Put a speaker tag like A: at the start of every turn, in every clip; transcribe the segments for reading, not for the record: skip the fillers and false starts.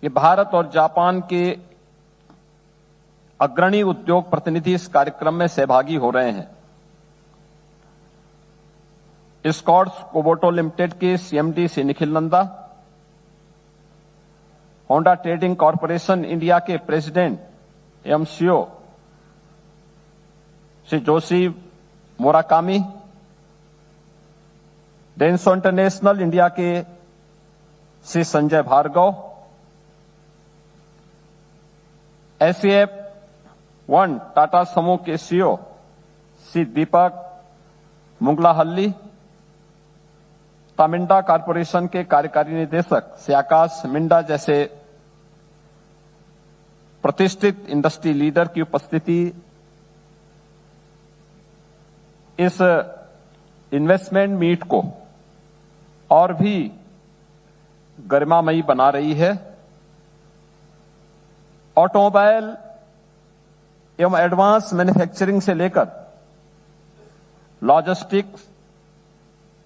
A: कि भारत और जापान के अग्रणी उद्योग प्रतिनिधि इस कार्यक्रम में सहभागी हो रहे हैं। स्कॉट्स कोबोटो लिमिटेड के CMD Shri Nikhil Nanda, Honda Trading Corporation India के प्रेसिडेंट एवं सीईओ श्री जोशी मोराकामी, डेंसो इंटरनेशनल इंडिया के श्री संजय भार्गव, एसएफ 1 टाटा समूह के सीईओ श्री दीपक मुंगलाहल्ली, तामिंडा कॉरपोरेशन के कार्यकारी निदेशक श्री आकाश मिंडा जैसे प्रतिष्ठित इंडस्ट्री लीडर की उपस्थिति इस इन्वेस्टमेंट मीट को और भी गरिमामयी बना रही है। ऑटोमोबाइल एवं एडवांस मैन्युफैक्चरिंग से लेकर logistics,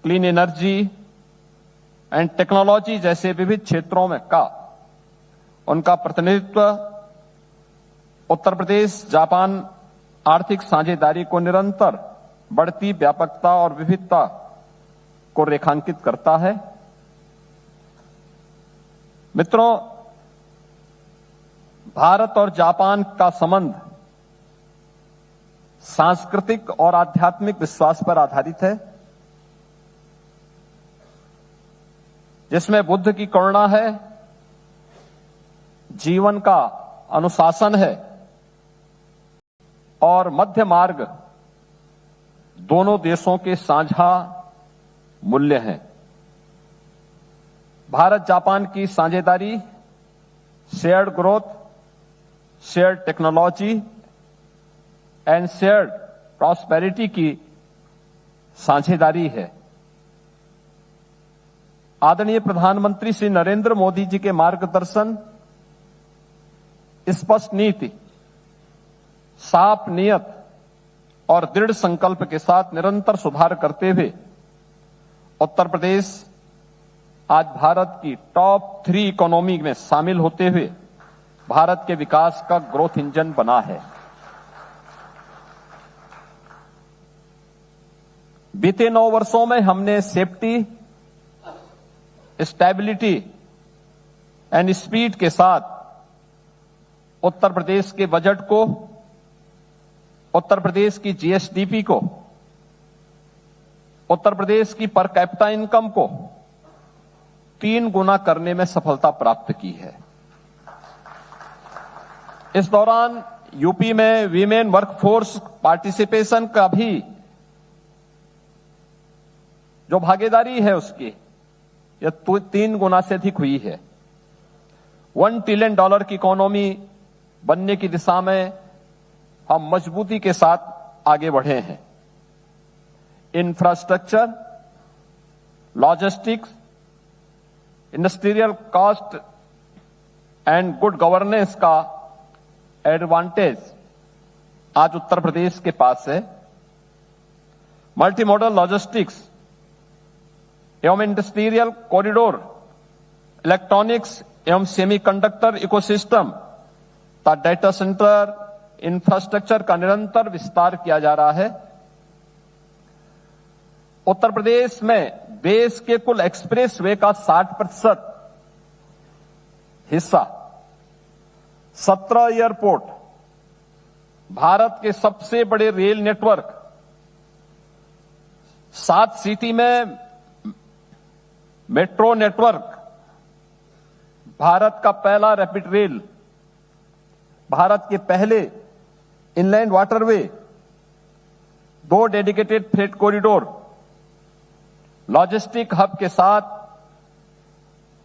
A: clean energy and technology जैसे विविध क्षेत्रों में का उनका प्रतिनिधित्व उत्तर प्रदेश जापान आर्थिक साझेदारी को निरंतर बढ़ती व्यापकता और विविधता को रेखांकित करता है। मित्रों, भारत और जापान का संबंध सांस्कृतिक और आध्यात्मिक विश्वास पर आधारित है, जिसमें बुद्ध की करुणा है, जीवन का अनुशासन है और मध्य मार्ग दोनों देशों के साझा मूल्य हैं। भारत जापान की साझेदारी shared growth, shared technology and shared prosperity की साझेदारी है। आदरणीय प्रधानमंत्री श्री नरेंद्र मोदी जी के मार्गदर्शन, स्पष्ट नीति, साफ नियत और दृढ़ संकल्प के साथ निरंतर सुधार करते हुए उत्तर प्रदेश आज भारत की टॉप 3 इकोनॉमी में शामिल होते हुए भारत के विकास का ग्रोथ इंजन बना है। बीते 9 वर्षों में हमने सेफ्टी, स्टेबिलिटी एंड स्पीड के साथ उत्तर प्रदेश के बजट को, उत्तर प्रदेश की जीएसडीपी को, उत्तर प्रदेश की पर कैपिटा इनकम को 3 गुना करने में सफलता प्राप्त की है। इस दौरान यूपी में वीमेन वर्कफोर्स पार्टिसिपेशन का भी जो भागीदारी है उसकी यह 3 गुना से अधिक हुई है। $1 ट्रिलियन की इकोनॉमी बनने की दिशा में हम मजबूती के साथ आगे बढ़े हैं। Infrastructure, logistics, industrial cost and good governance का एडवांटेज आज उत्तर प्रदेश के पास है। मल्टी मॉडल लॉजिस्टिक्स एवं इंडस्ट्रियल कॉरिडोर, इलेक्ट्रॉनिक्स एवं सेमीकंडक्टर इकोसिस्टम तथा डेटा सेंटर इंफ्रास्ट्रक्चर का निरंतर विस्तार किया जा रहा है। उत्तर प्रदेश में देश के कुल एक्सप्रेसवे का 60% हिस्सा, 17 एयरपोर्ट, भारत के सबसे बड़े रेल नेटवर्क, 7 सिटी में मेट्रो नेटवर्क, भारत का पहला रैपिड रेल, भारत के पहले inland waterway, 2 dedicated freight corridor, logistic hub के साथ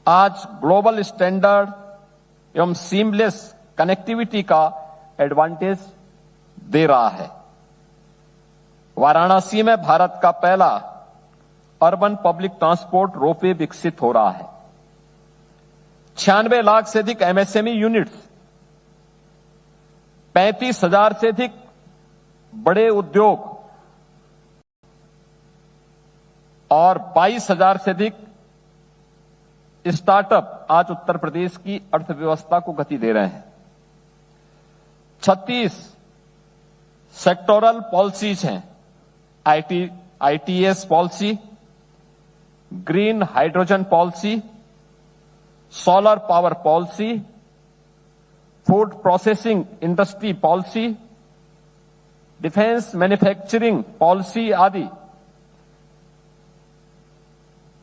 A: आज ग्लोबल स्टैंडर्ड एवं सीमलेस कनेक्टिविटी का एडवांटेज दे रहा है। वाराणसी में भारत का पहला अर्बन पब्लिक ट्रांसपोर्ट रोपवे विकसित हो रहा है। 96 लाख से अधिक एमएसएमई यूनिट्स, 35,000 से अधिक बड़े उद्योग और 22,000 से अधिक स्टार्टअप आज उत्तर प्रदेश की अर्थव्यवस्था को गति दे रहे हैं। 36 सेक्टोरल पॉलिसीज हैं। ITS policy, green hydrogen policy, solar power policy, food processing industry policy, defence manufacturing policy आदि,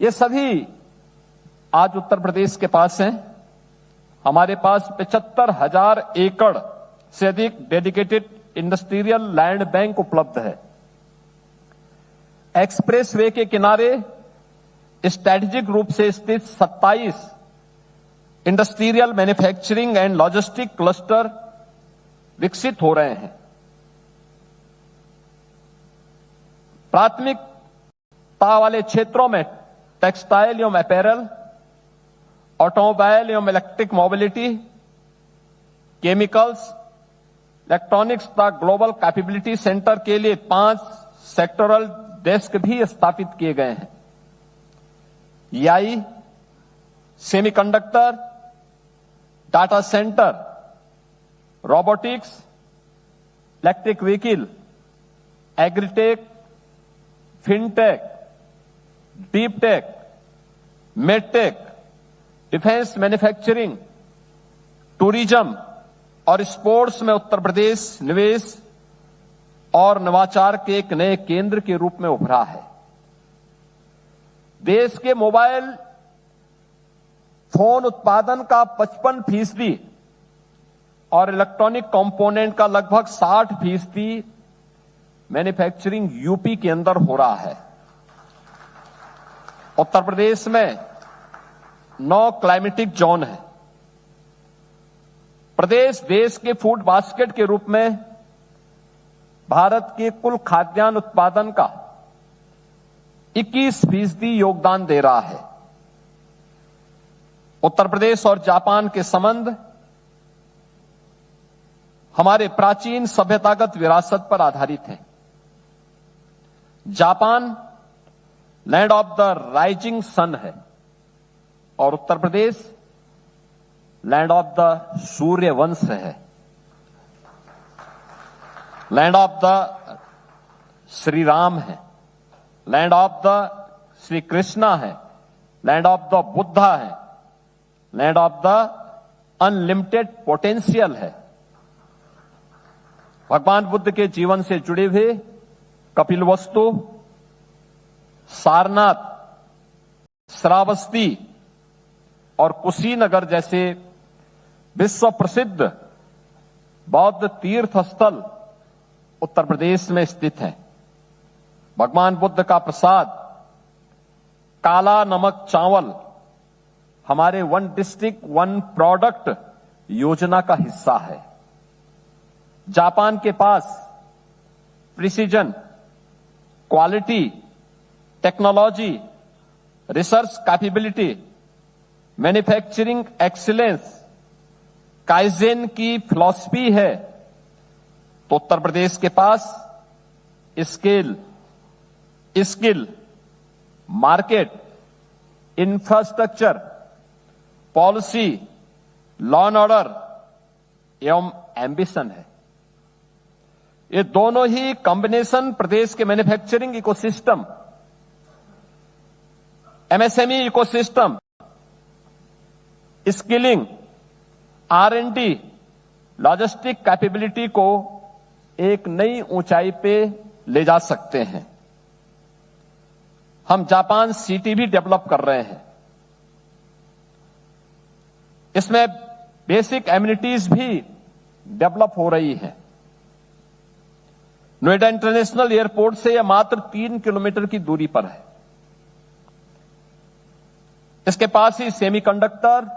A: ये सभी आज उत्तर प्रदेश के पास हैं। हमारे पास 75,000 एकड़ से अधिक डेडिकेटेड इंडस्ट्रियल लैंड बैंक उपलब्ध है। एक्सप्रेसवे के किनारे स्ट्रैटेजिक रूप से स्थित 27 industrial manufacturing and logistic cluster विकसित हो रहे हैं। प्राथमिकता वाले क्षेत्रों में टेक्सटाइल एवं अपैरल, ऑटोमोबाइल एवं इलेक्ट्रिक मोबिलिटी, केमिकल्स, इलेक्ट्रॉनिक्स तथा ग्लोबल कैपेबिलिटी सेंटर के लिए 5 सेक्टोरल डेस्क भी स्थापित किए गए हैं। EI, semiconductor, data centre, robotics, electric vehicle, agritech, fintech, deep tech, medtech, defence manufacturing, tourism और स्पोर्ट्स में उत्तर प्रदेश निवेश और नवाचार के एक नए केंद्र के रूप में उभरा है। देश के मोबाइल फोन उत्पादन का 55% और इलेक्ट्रॉनिक कंपोनेंट का लगभग 60% मैन्युफैक्चरिंग यूपी के अंदर हो रहा है। उत्तर प्रदेश में 9 क्लाइमेटिक जोन है। प्रदेश देश के फूड बास्केट के रूप में भारत के कुल खाद्यान्न उत्पादन का 21% योगदान दे रहा है। उत्तर प्रदेश और जापान के संबंध हमारे प्राचीन सभ्यतागत विरासत पर आधारित हैं। Japan land of the rising sun है और Uttar Pradesh land of the Surya Vansh है, land of the Shri Ram है, land of the Shri Krishna है, लैंड ऑफ द बुद्धा है, land of the unlimited potential है। भगवान बुद्ध के जीवन से जुड़े हुए कपिलवस्तु, सारनाथ, श्रावस्ती और कुशीनगर जैसे विश्व प्रसिद्ध बौद्ध तीर्थ स्थल उत्तर प्रदेश में स्थित हैं। भगवान बुद्ध का प्रसाद काला नमक चावल हमारे 1 डिस्ट्रिक्ट 1 प्रोडक्ट योजना का हिस्सा है। जापान के पास precision, quality, technology, research capability, manufacturing excellence, kaizen की फिलॉसफी है, तो उत्तर प्रदेश के पास skill, market, infrastructure, policy, law and order एवं एम्बिशन है। ये दोनों ही कॉम्बिनेशन प्रदेश के manufacturing ecosystem, MSME ecosystem, skilling, R&D, logistic capability को एक नई ऊंचाई पे ले जा सकते हैं। हम जापान सिटी भी डेवलप कर रहे हैं। इसमें बेसिक एमिनिटीज भी डेवलप हो रही हैं। नोएडा इंटरनेशनल एयरपोर्ट से यह मात्र 3 किलोमीटर की दूरी पर है। इसके पास ही semiconductor,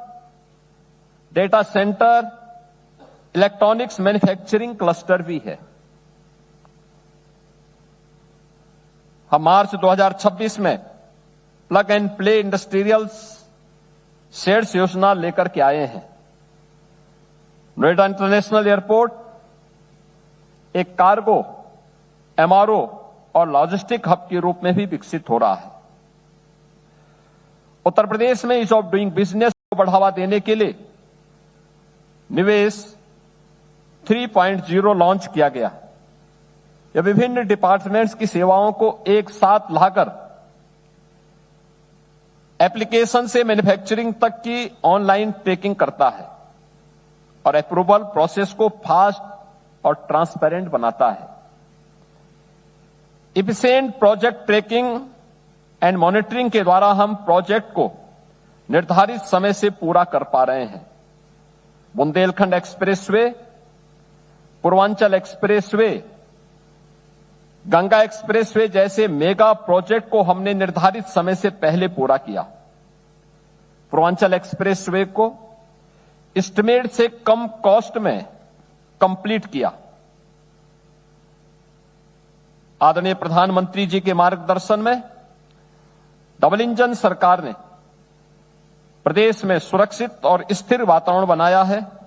A: data centre, electronics manufacturing cluster भी है। हम मार्च 2026 में plug and play industrial sheds योजना लेकर के आए हैं। नोएडा इंटरनेशनल एयरपोर्ट एक कार्गो, MRO और लॉजिस्टिक हब के रूप में भी विकसित हो रहा है। उत्तर प्रदेश में ईज ऑफ डूइंग बिजनेस को बढ़ावा देने के लिए निवेश 3.0 लॉन्च किया गया। यह विभिन्न डिपार्टमेंट्स की सेवाओं को एक साथ लाकर एप्लीकेशन से मैन्युफैक्चरिंग तक की ऑनलाइन ट्रैकिंग करता है और अप्रूवल प्रोसेस को फास्ट और ट्रांसपेरेंट बनाता है। Efficient project tracking and monitoring के द्वारा हम प्रोजेक्ट को निर्धारित समय से पूरा कर पा रहे हैं। Bundelkhand expressway, Purvanchal expressway, Ganga expressway जैसे मेगा प्रोजेक्ट को हमने निर्धारित समय से पहले पूरा किया। पूर्वांचल एक्सप्रेसवे को एस्टिमेट से कम कॉस्ट में कंप्लीट किया। आदरणीय प्रधानमंत्री जी के मार्गदर्शन में डबल इंजन सरकार ने प्रदेश में सुरक्षित और स्थिर वातावरण बनाया है।